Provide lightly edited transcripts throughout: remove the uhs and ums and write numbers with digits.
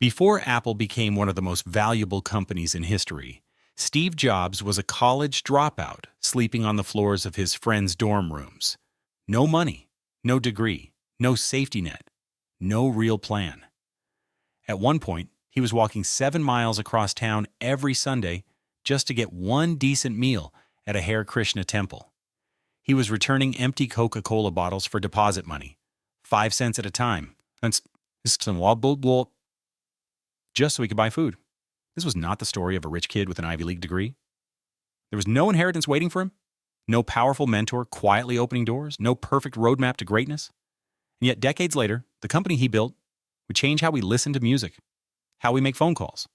Before Apple became one of the most valuable companies in history, Steve Jobs was a college dropout sleeping on the floors of his friends' dorm rooms. No money, no degree, no safety net, no real plan. At one point, he was walking 7 miles across town every Sunday just to get one decent meal at a Hare Krishna temple. He was returning empty Coca-Cola bottles for deposit money, 5 cents at a time, just so he could buy food. This was not the story of a rich kid with an Ivy League degree. There was no inheritance waiting for him, no powerful mentor quietly opening doors, no perfect roadmap to greatness. And yet, decades later, the company he built would change how we listen to music, how we make phone calls,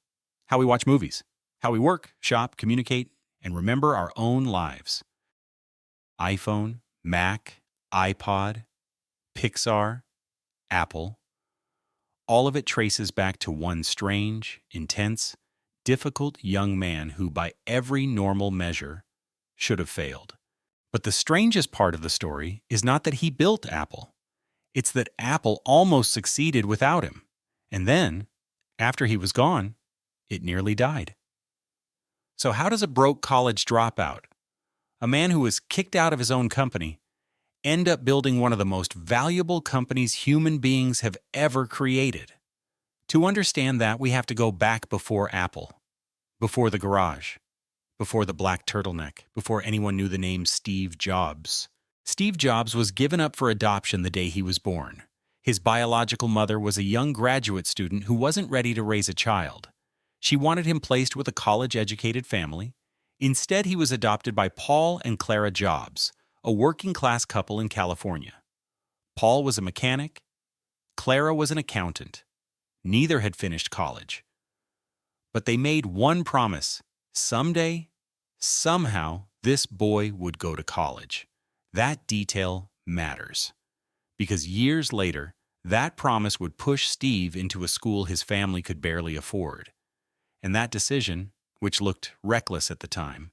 how we watch movies, how we work, shop, communicate, and remember our own lives. iPhone, Mac, iPod, Pixar, Apple. All of it traces back to one strange, intense, difficult young man who, by every normal measure, should have failed. But the strangest part of the story is not that he built Apple. It's that Apple almost succeeded without him. And then, after he was gone, it nearly died. So how does a broke college dropout, a man who was kicked out of his own company, end up building one of the most valuable companies human beings have ever created? To understand that, we have to go back before Apple, before the garage, before the black turtleneck, before anyone knew the name Steve Jobs. Steve Jobs was given up for adoption the day he was born. His biological mother was a young graduate student who wasn't ready to raise a child. She wanted him placed with a college-educated family. Instead, he was adopted by Paul and Clara Jobs, a working-class couple in California. Paul was a mechanic. Clara was an accountant. Neither had finished college. But they made one promise. Someday, somehow, this boy would go to college. That detail matters. Because years later, that promise would push Steve into a school his family could barely afford. And that decision, which looked reckless at the time,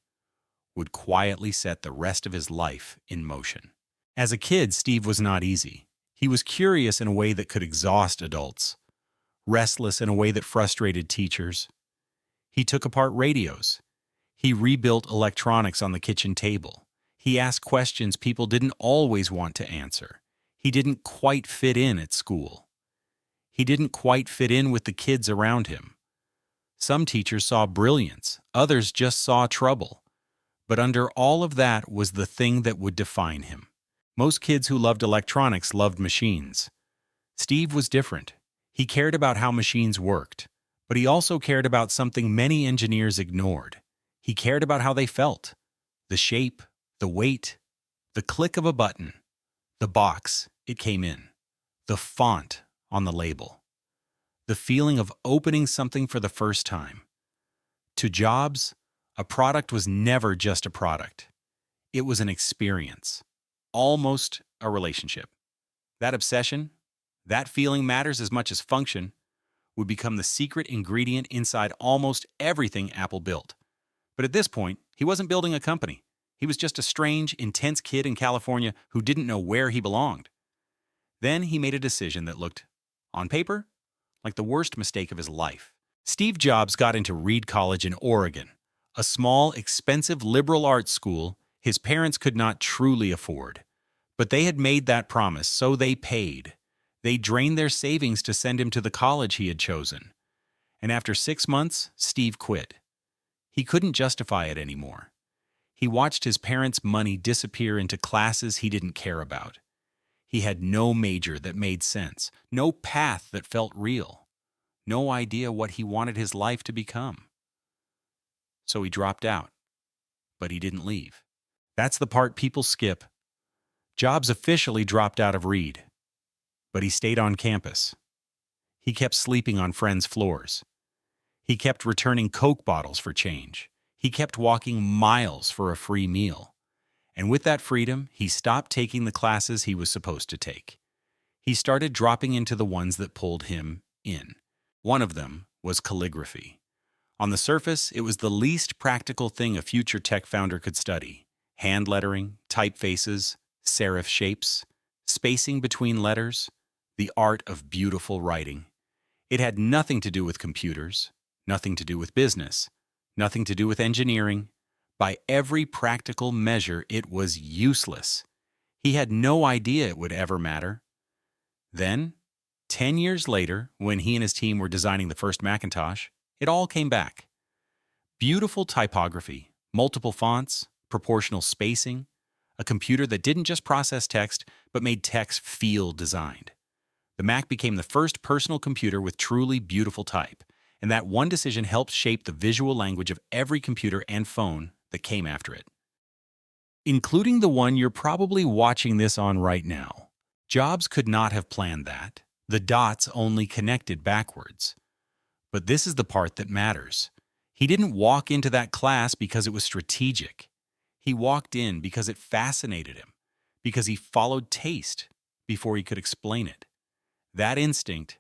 would quietly set the rest of his life in motion. As a kid, Steve was not easy. He was curious in a way that could exhaust adults, restless in a way that frustrated teachers. He took apart radios. He rebuilt electronics on the kitchen table. He asked questions people didn't always want to answer. He didn't quite fit in at school. He didn't quite fit in with the kids around him. Some teachers saw brilliance, others just saw trouble. But under all of that was the thing that would define him. Most kids who loved electronics loved machines. Steve was different. He cared about how machines worked, but he also cared about something many engineers ignored. He cared about how they felt. The shape, the weight, the click of a button, the box it came in, the font on the label, the feeling of opening something for the first time. To Jobs, a product was never just a product. It was an experience, almost a relationship. That obsession, that feeling matters as much as function, would become the secret ingredient inside almost everything Apple built. But at this point, he wasn't building a company. He was just a strange, intense kid in California who didn't know where he belonged. Then he made a decision that looked, on paper, like the worst mistake of his life. Steve Jobs got into Reed College in Oregon, a small, expensive liberal arts school his parents could not truly afford. But they had made that promise, so they paid. They drained their savings to send him to the college he had chosen. And after 6 months, Steve quit. He couldn't justify it anymore. He watched his parents' money disappear into classes he didn't care about. He had no major that made sense, no path that felt real, no idea what he wanted his life to become. So he dropped out, but he didn't leave. That's the part people skip. Jobs officially dropped out of Reed, but he stayed on campus. He kept sleeping on friends' floors. He kept returning Coke bottles for change. He kept walking miles for a free meal. And with that freedom, he stopped taking the classes he was supposed to take. He started dropping into the ones that pulled him in. One of them was calligraphy. On the surface, it was the least practical thing a future tech founder could study. Hand lettering, typefaces, serif shapes, spacing between letters, the art of beautiful writing. It had nothing to do with computers, nothing to do with business, nothing to do with engineering. By every practical measure, it was useless. He had no idea it would ever matter. Then, 10 years later, when he and his team were designing the first Macintosh, it all came back. Beautiful typography, multiple fonts, proportional spacing, a computer that didn't just process text, but made text feel designed. The Mac became the first personal computer with truly beautiful type, and that one decision helped shape the visual language of every computer and phone that came after it, including the one you're probably watching this on right now. Jobs could not have planned that. The dots only connected backwards. But this is the part that matters. He didn't walk into that class because it was strategic. He walked in because it fascinated him, because he followed taste before he could explain it. That instinct,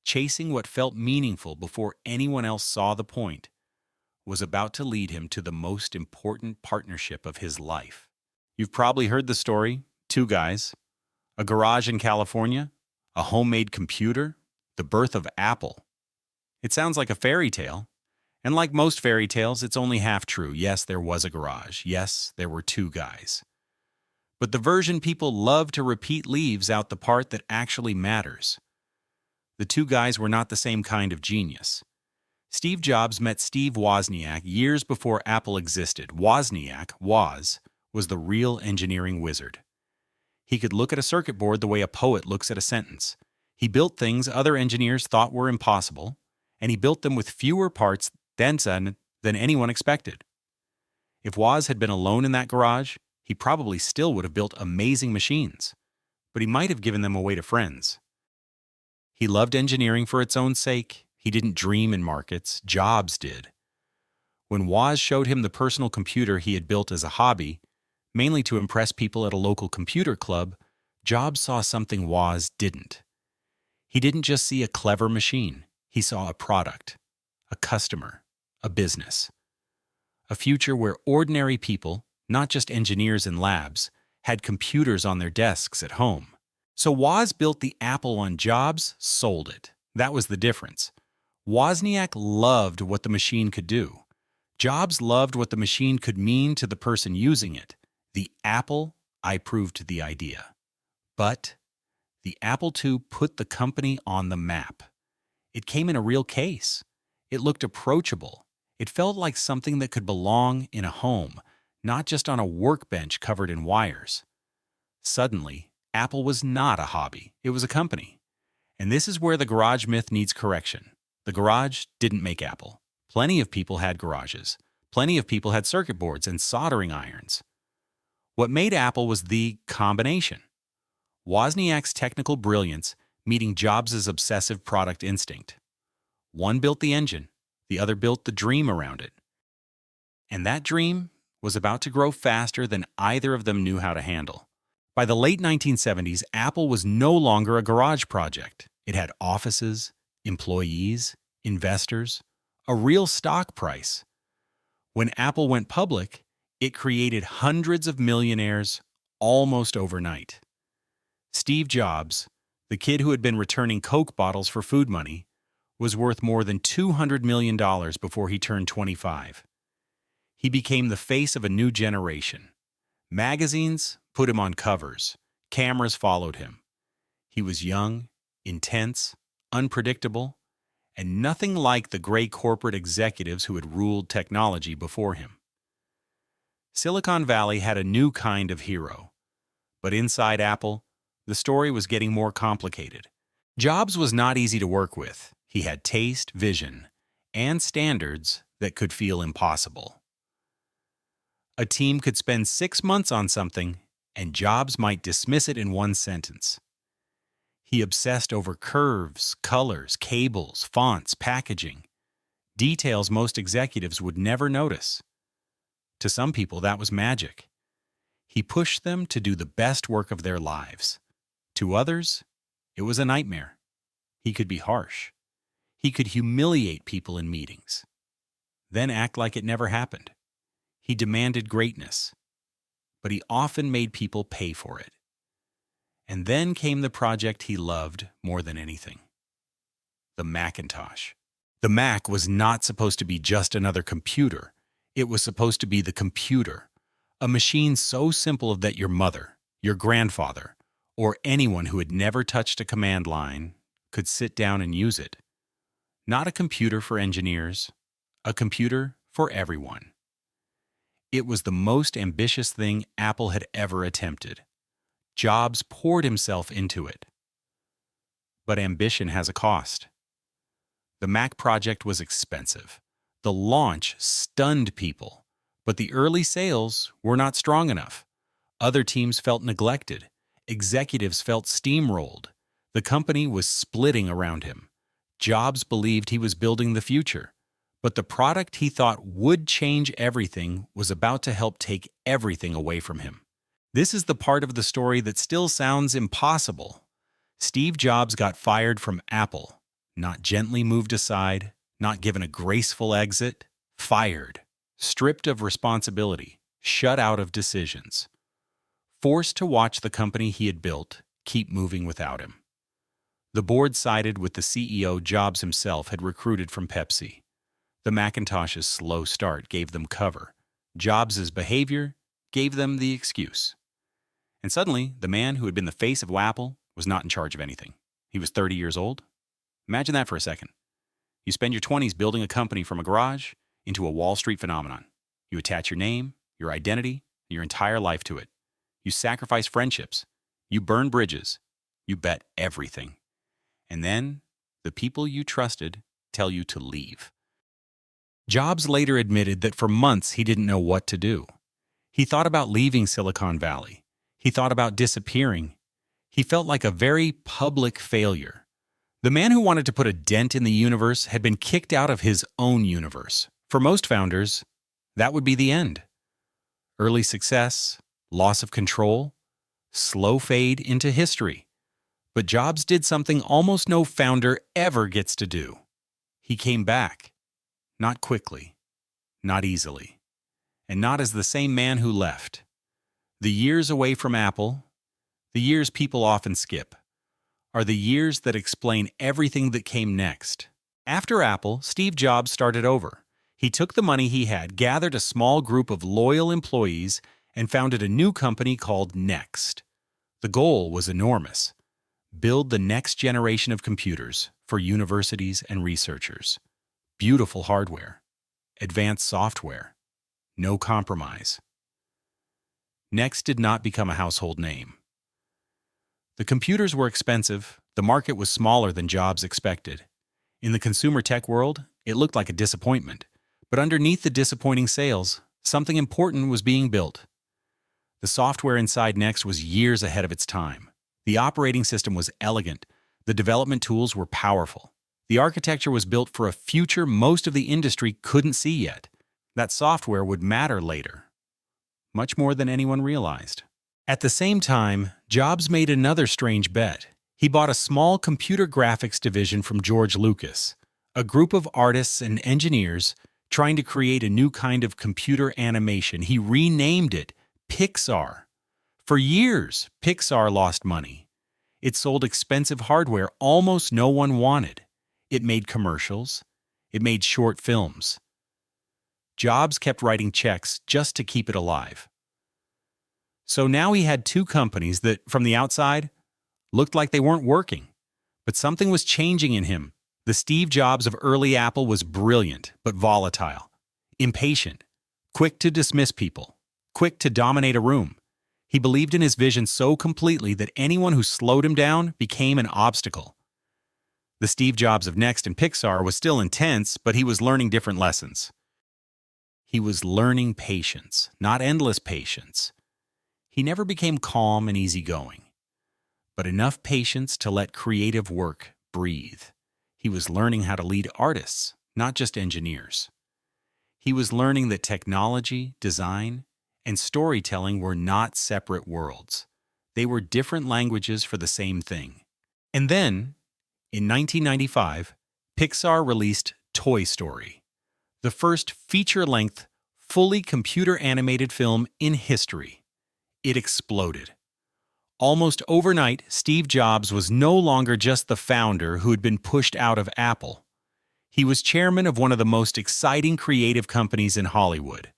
chasing what felt meaningful before anyone else saw the point, was about to lead him to the most important partnership of his life. You've probably heard the story, two guys, a garage in California, a homemade computer, the birth of Apple. It sounds like a fairy tale, and like most fairy tales, it's only half true. Yes, there was a garage. Yes, there were two guys. But the version people love to repeat leaves out the part that actually matters. The two guys were not the same kind of genius. Steve Jobs met Steve Wozniak years before Apple existed. Wozniak, Woz, was the real engineering wizard. He could look at a circuit board the way a poet looks at a sentence. He built things other engineers thought were impossible, and he built them with fewer parts than anyone expected. If Woz had been alone in that garage, he probably still would have built amazing machines, but he might have given them away to friends. He loved engineering for its own sake. He didn't dream in markets. Jobs did. When Woz showed him the personal computer he had built as a hobby, mainly to impress people at a local computer club, Jobs saw something Woz didn't. He didn't just see a clever machine. He saw a product, a customer, a business. A future where ordinary people, not just engineers in labs, had computers on their desks at home. So Woz built the Apple on Jobs, sold it. That was the difference. Wozniak loved what the machine could do. Jobs loved what the machine could mean to the person using it. The Apple, I proved the idea. But the Apple II put the company on the map. It came in a real case. It looked approachable. It felt like something that could belong in a home, not just on a workbench covered in wires. Suddenly, Apple was not a hobby. It was a company. And this is where the garage myth needs correction. The garage didn't make Apple. Plenty of people had garages. Plenty of people had circuit boards and soldering irons. What made Apple was the combination. Wozniak's technical brilliance meeting Jobs' obsessive product instinct. One built the engine, the other built the dream around it. And that dream was about to grow faster than either of them knew how to handle. By the late 1970s, Apple was no longer a garage project. It had offices, employees, investors, a real stock price. When Apple went public, it created hundreds of millionaires almost overnight. Steve Jobs, the kid who had been returning Coke bottles for food money, was worth more than $200 million before he turned 25. He became the face of a new generation. Magazines put him on covers. Cameras followed him. He was young, intense, unpredictable, and nothing like the gray corporate executives who had ruled technology before him. Silicon Valley had a new kind of hero. But inside Apple, the story was getting more complicated. Jobs was not easy to work with. He had taste, vision, and standards that could feel impossible. A team could spend 6 months on something, and Jobs might dismiss it in one sentence. He obsessed over curves, colors, cables, fonts, packaging, details most executives would never notice. To some people, that was magic. He pushed them to do the best work of their lives. To others, it was a nightmare. He could be harsh. He could humiliate people in meetings, then act like it never happened. He demanded greatness, but he often made people pay for it. And then came the project he loved more than anything. the Macintosh. The Mac was not supposed to be just another computer. It was supposed to be the computer, a machine so simple that your mother, your grandfather, or anyone who had never touched a command line could sit down and use it. Not a computer for engineers, a computer for everyone. It was the most ambitious thing Apple had ever attempted. Jobs poured himself into it. But ambition has a cost. The Mac project was expensive. The launch stunned people, but the early sales were not strong enough. Other teams felt neglected. Executives felt steamrolled. The company was splitting around him. Jobs believed he was building the future, but the product he thought would change everything was about to help take everything away from him. This is the part of the story that still sounds impossible. Steve Jobs got fired from Apple, not gently moved aside, not given a graceful exit, fired, stripped of responsibility, shut out of decisions, forced to watch the company he had built keep moving without him. The board sided with the CEO Jobs himself had recruited from Pepsi. The Macintosh's slow start gave them cover. Jobs' behavior gave them the excuse. And suddenly, the man who had been the face of Apple was not in charge of anything. He was 30 years old. Imagine that for a second. You spend your 20s building a company from a garage into a Wall Street phenomenon. You attach your name, your identity, and your entire life to it. You sacrifice friendships. You burn bridges. You bet everything. And then, the people you trusted tell you to leave. Jobs later admitted that for months he didn't know what to do. He thought about leaving Silicon Valley. He thought about disappearing. He felt like a very public failure. The man who wanted to put a dent in the universe had been kicked out of his own universe. For most founders, that would be the end. Early success, loss of control, slow fade into history. But Jobs did something almost no founder ever gets to do. He came back. Not quickly, not easily, and not as the same man who left. The years away from Apple, the years people often skip, are the years that explain everything that came next. After Apple, Steve Jobs started over. He took the money he had, gathered a small group of loyal employees, and founded a new company called NeXT. The goal was enormous: build the next generation of computers for universities and researchers. Beautiful hardware, advanced software, no compromise. NeXT did not become a household name. The computers were expensive, the market was smaller than Jobs expected. In the consumer tech world, it looked like a disappointment, but underneath the disappointing sales, something important was being built. The software inside NeXT was years ahead of its time. The operating system was elegant, the development tools were powerful. The architecture was built for a future most of the industry couldn't see yet. That software would matter later, much more than anyone realized. At the same time, Jobs made another strange bet. He bought a small computer graphics division from George Lucas, a group of artists and engineers trying to create a new kind of computer animation. He renamed it Pixar. For years, Pixar lost money. It sold expensive hardware almost no one wanted. It made commercials. It made short films. Jobs kept writing checks just to keep it alive. So now he had two companies that, from the outside, looked like they weren't working. But something was changing in him. The Steve Jobs of early Apple was brilliant, but volatile, impatient, quick to dismiss people, quick to dominate a room. He believed in his vision so completely that anyone who slowed him down became an obstacle. The Steve Jobs of NeXT and Pixar was still intense, but he was learning different lessons. He was learning patience, not endless patience. He never became calm and easygoing, but enough patience to let creative work breathe. He was learning how to lead artists, not just engineers. He was learning that technology, design, and storytelling were not separate worlds. They were different languages for the same thing. And then, in 1995, Pixar released Toy Story, the first feature-length, fully computer-animated film in history. It exploded. Almost overnight, Steve Jobs was no longer just the founder who had been pushed out of Apple. He was chairman of one of the most exciting creative companies in Hollywood.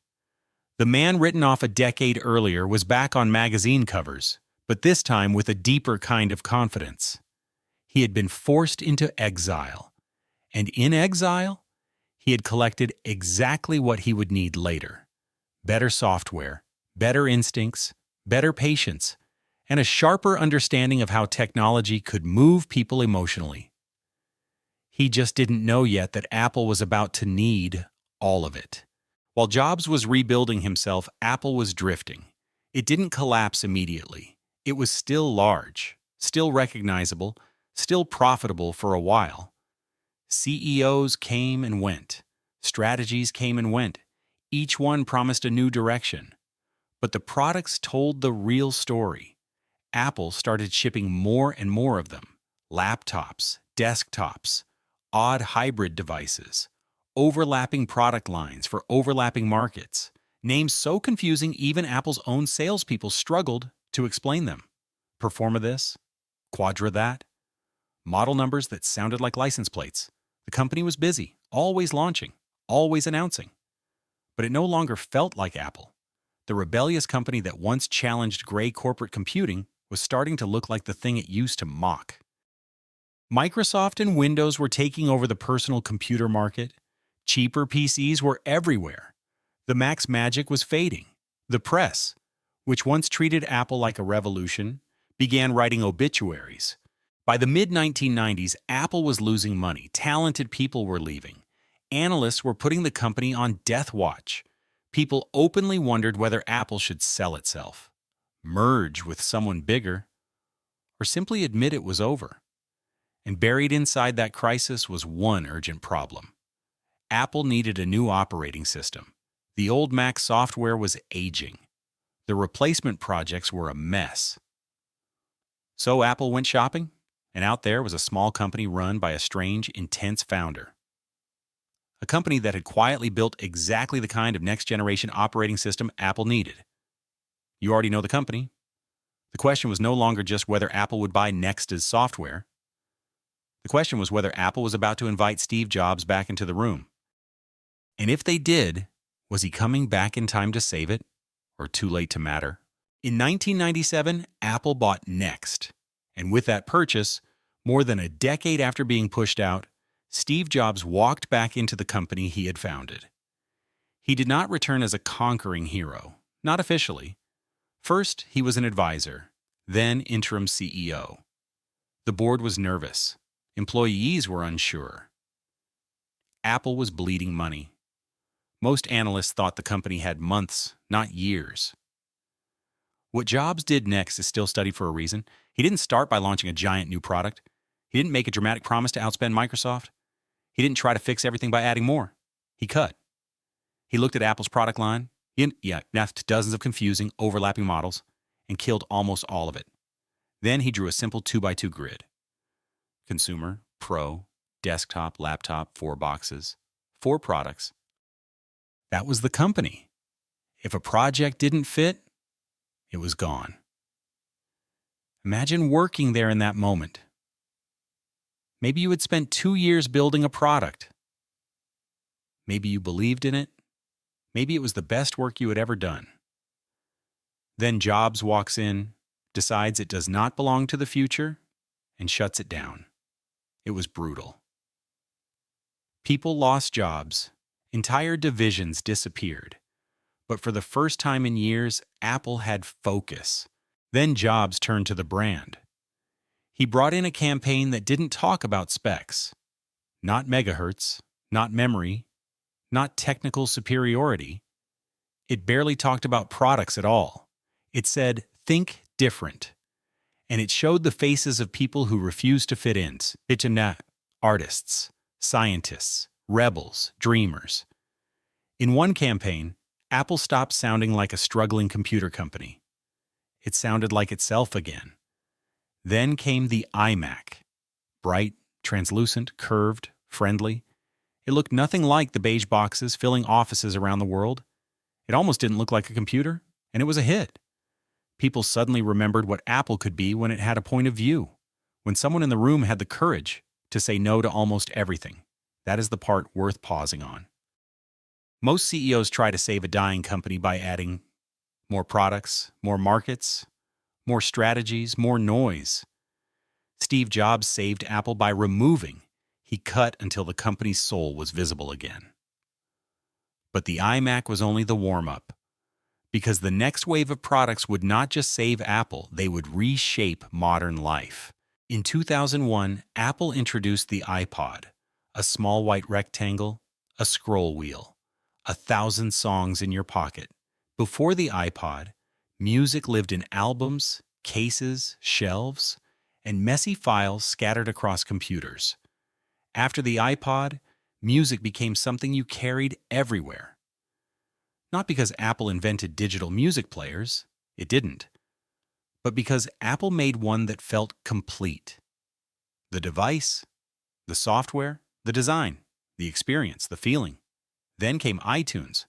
The man written off a decade earlier was back on magazine covers, but this time with a deeper kind of confidence. He had been forced into exile, and in exile, he had collected exactly what he would need later: better software, better instincts, better patience, and a sharper understanding of how technology could move people emotionally. He just didn't know yet that Apple was about to need all of it. While Jobs was rebuilding himself, Apple was drifting. It didn't collapse immediately. It was still large, still recognizable, still profitable for a while. CEOs came and went. Strategies came and went. Each one promised a new direction. But the products told the real story. Apple started shipping more and more of them: laptops, desktops, odd hybrid devices, overlapping product lines for overlapping markets, names so confusing even Apple's own salespeople struggled to explain them. Performa this, Quadra that, model numbers that sounded like license plates. The company was busy, always launching, always announcing. But it no longer felt like Apple. The rebellious company that once challenged gray corporate computing was starting to look like the thing it used to mock. Microsoft and Windows were taking over the personal computer market. Cheaper PCs were everywhere. The Mac's magic was fading. The press, which once treated Apple like a revolution, began writing obituaries. By the mid-1990s, Apple was losing money. Talented people were leaving. Analysts were putting the company on death watch. People openly wondered whether Apple should sell itself, merge with someone bigger, or simply admit it was over. And buried inside that crisis was one urgent problem. Apple needed a new operating system. The old Mac software was aging. The replacement projects were a mess. So Apple went shopping, and out there was a small company run by a strange, intense founder. A company that had quietly built exactly the kind of next-generation operating system Apple needed. You already know the company. The question was no longer just whether Apple would buy NeXT's software. The question was whether Apple was about to invite Steve Jobs back into the room. And if they did, was he coming back in time to save it, or too late to matter? In 1997, Apple bought NeXT. And with that purchase, more than a decade after being pushed out, Steve Jobs walked back into the company he had founded. He did not return as a conquering hero, not officially. First, he was an advisor, then interim CEO. The board was nervous. Employees were unsure. Apple was bleeding money. Most analysts thought the company had months, not years. What Jobs did next is still studied for a reason. He didn't start by launching a giant new product. He didn't make a dramatic promise to outspend Microsoft. He didn't try to fix everything by adding more. He cut. He looked at Apple's product line, left dozens of confusing, overlapping models, and killed almost all of it. Then he drew a simple 2x2 grid. Consumer, Pro, desktop, laptop, 4 boxes, 4 products. That was the company. If a project didn't fit, it was gone. Imagine working there in that moment. Maybe you had spent 2 years building a product. Maybe you believed in it. Maybe it was the best work you had ever done. Then Jobs walks in, decides it does not belong to the future, and shuts it down. It was brutal. People lost jobs. Entire divisions disappeared. But for the first time in years, Apple had focus. Then Jobs turned to the brand. He brought in a campaign that didn't talk about specs. Not megahertz, not memory, not technical superiority. It barely talked about products at all. It said, "Think different." And it showed the faces of people who refused to fit in. Artists, scientists, rebels, dreamers. In one campaign, Apple stopped sounding like a struggling computer company. It sounded like itself again. Then came the iMac. Bright, translucent, curved, friendly. It looked nothing like the beige boxes filling offices around the world. It almost didn't look like a computer, and it was a hit. People suddenly remembered what Apple could be when it had a point of view, when someone in the room had the courage to say no to almost everything. That is the part worth pausing on. Most CEOs try to save a dying company by adding more products, more markets, more strategies, more noise. Steve Jobs saved Apple by removing. He cut until the company's soul was visible again. But the iMac was only the warm-up, because the next wave of products would not just save Apple, they would reshape modern life. In 2001, Apple introduced the iPod, a small white rectangle, a scroll wheel, 1,000 songs in your pocket. Before the iPod, music lived in albums, cases, shelves, and messy files scattered across computers. After the iPod, music became something you carried everywhere. Not because Apple invented digital music players, it didn't, but because Apple made one that felt complete. The device, the software, the design, the experience, the feeling. Then came iTunes.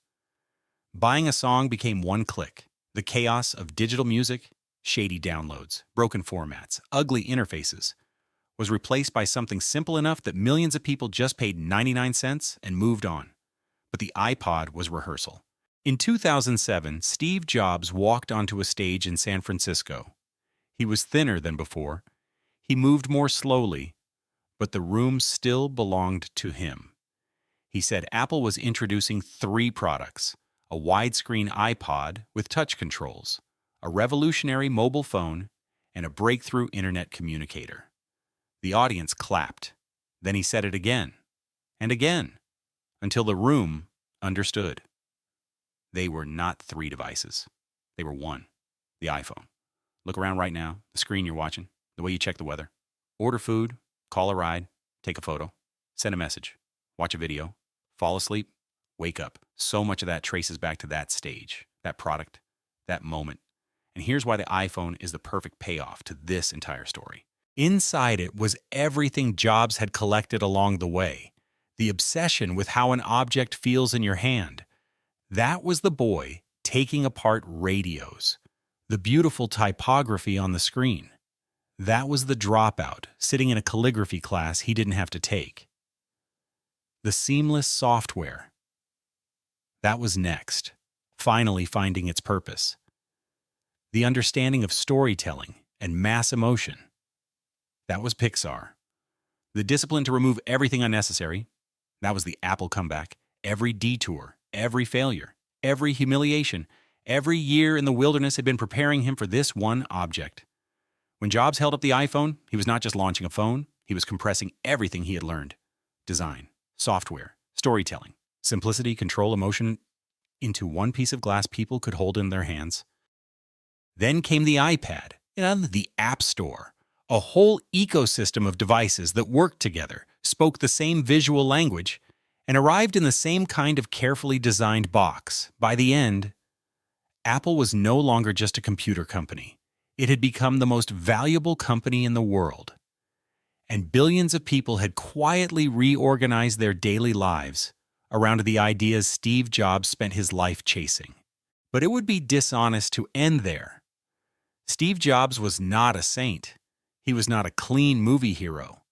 Buying a song became one click. The chaos of digital music, shady downloads, broken formats, ugly interfaces, was replaced by something simple enough that millions of people just paid 99 cents and moved on. But the iPod was rehearsal. In 2007, Steve Jobs walked onto a stage in San Francisco. He was thinner than before. He moved more slowly, but the room still belonged to him. He said Apple was introducing 3 products: a widescreen iPod with touch controls, a revolutionary mobile phone, and a breakthrough internet communicator. The audience clapped. Then he said it again and again until the room understood. They were not 3 devices. They were one, the iPhone. Look around right now, the screen you're watching, the way you check the weather. Order food, call a ride, take a photo, send a message, watch a video, fall asleep, wake up. So much of that traces back to that stage, that product, that moment. And here's why the iPhone is the perfect payoff to this entire story. Inside it was everything Jobs had collected along the way. The obsession with how an object feels in your hand. That was the boy taking apart radios. The beautiful typography on the screen. That was the dropout sitting in a calligraphy class he didn't have to take. The seamless software. That was NeXT, finally finding its purpose. The understanding of storytelling and mass emotion. That was Pixar. The discipline to remove everything unnecessary. That was the Apple comeback. Every detour, every failure, every humiliation, every year in the wilderness had been preparing him for this one object. When Jobs held up the iPhone, he was not just launching a phone, he was compressing everything he had learned. Design, software, storytelling, simplicity, control, emotion, into one piece of glass people could hold in their hands. Then came the iPad and the App Store, a whole ecosystem of devices that worked together, spoke the same visual language, and arrived in the same kind of carefully designed box. By the end, Apple was no longer just a computer company. It had become the most valuable company in the world. And billions of people had quietly reorganized their daily lives around the ideas Steve Jobs spent his life chasing. But it would be dishonest to end there. Steve Jobs was not a saint. He was not a clean movie hero.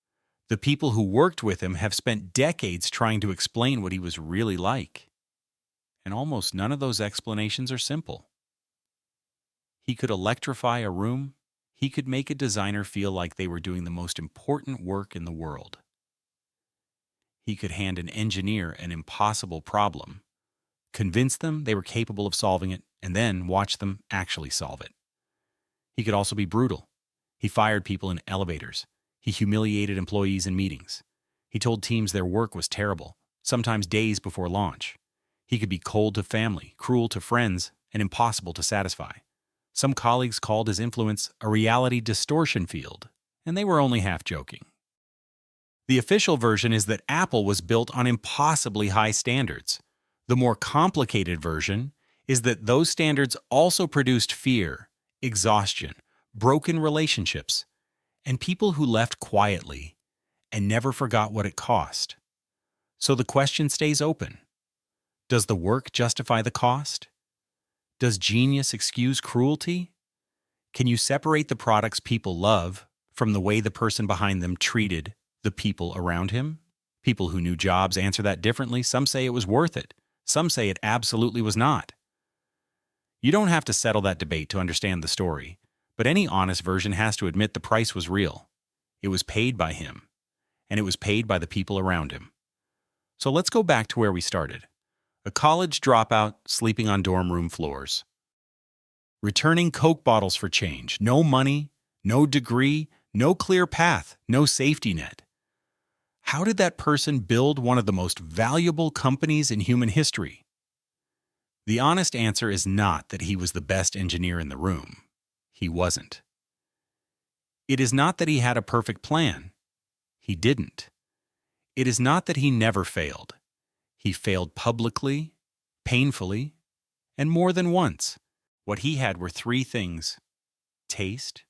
The people who worked with him have spent decades trying to explain what he was really like. And almost none of those explanations are simple. He could electrify a room. He could make a designer feel like they were doing the most important work in the world. He could hand an engineer an impossible problem, convince them they were capable of solving it, and then watch them actually solve it. He could also be brutal. He fired people in elevators. He humiliated employees in meetings. He told teams their work was terrible, sometimes days before launch. He could be cold to family, cruel to friends, and impossible to satisfy. Some colleagues called his influence a reality distortion field, and they were only half joking. The official version is that Apple was built on impossibly high standards. The more complicated version is that those standards also produced fear, exhaustion, broken relationships, and people who left quietly and never forgot what it cost. So the question stays open. Does the work justify the cost? Does genius excuse cruelty? Can you separate the products people love from the way the person behind them treated the people around him? People who knew Jobs answer that differently. Some say it was worth it. Some say it absolutely was not. You don't have to settle that debate to understand the story, but any honest version has to admit the price was real. It was paid by him, and it was paid by the people around him. So let's go back to where we started. A college dropout sleeping on dorm room floors. Returning Coke bottles for change. No money, no degree, no clear path, no safety net. How did that person build one of the most valuable companies in human history? The honest answer is not that he was the best engineer in the room. He wasn't. It is not that he had a perfect plan. He didn't. It is not that he never failed. He failed publicly, painfully, and more than once. What he had were three things: taste,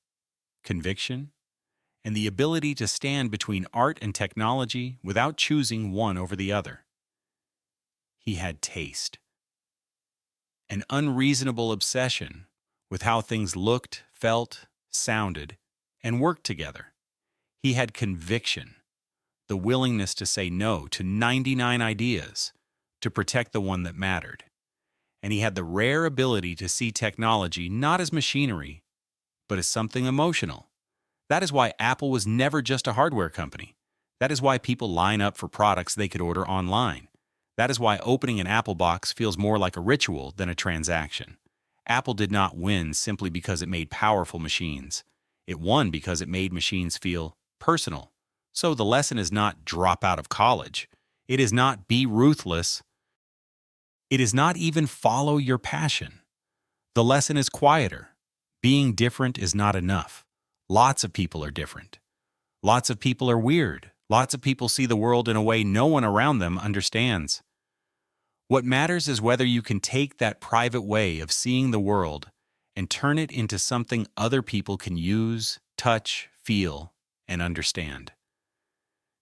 conviction, and the ability to stand between art and technology without choosing one over the other. He had taste. An unreasonable obsession with how things looked, felt, sounded, and worked together. He had conviction, the willingness to say no to 99 ideas to protect the one that mattered. And he had the rare ability to see technology not as machinery, but as something emotional. That is why Apple was never just a hardware company. That is why people line up for products they could order online. That is why opening an Apple box feels more like a ritual than a transaction. Apple did not win simply because it made powerful machines. It won because it made machines feel personal. So the lesson is not drop out of college. It is not be ruthless. It is not even follow your passion. The lesson is quieter. Being different is not enough. Lots of people are different. Lots of people are weird. Lots of people see the world in a way no one around them understands. What matters is whether you can take that private way of seeing the world and turn it into something other people can use, touch, feel, and understand.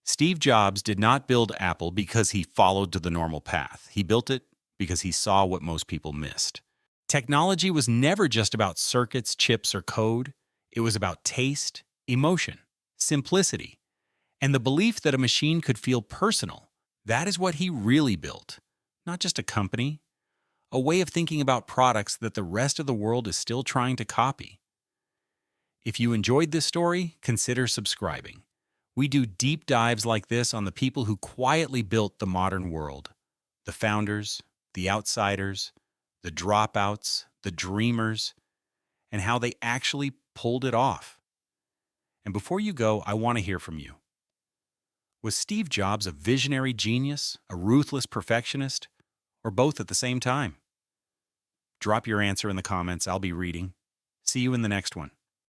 Steve Jobs did not build Apple because he followed the normal path. He built it because he saw what most people missed. Technology was never just about circuits, chips, or code. It was about taste, emotion, simplicity, and the belief that a machine could feel personal. That is what he really built. Not just a company, a way of thinking about products that the rest of the world is still trying to copy. If you enjoyed this story, consider subscribing. We do deep dives like this on the people who quietly built the modern world. The founders, the outsiders, the dropouts, the dreamers, and how they actually pulled it off. And before you go, I want to hear from you. Was Steve Jobs a visionary genius, a ruthless perfectionist, or both at the same time? Drop your answer in the comments. I'll be reading. See you in the next one.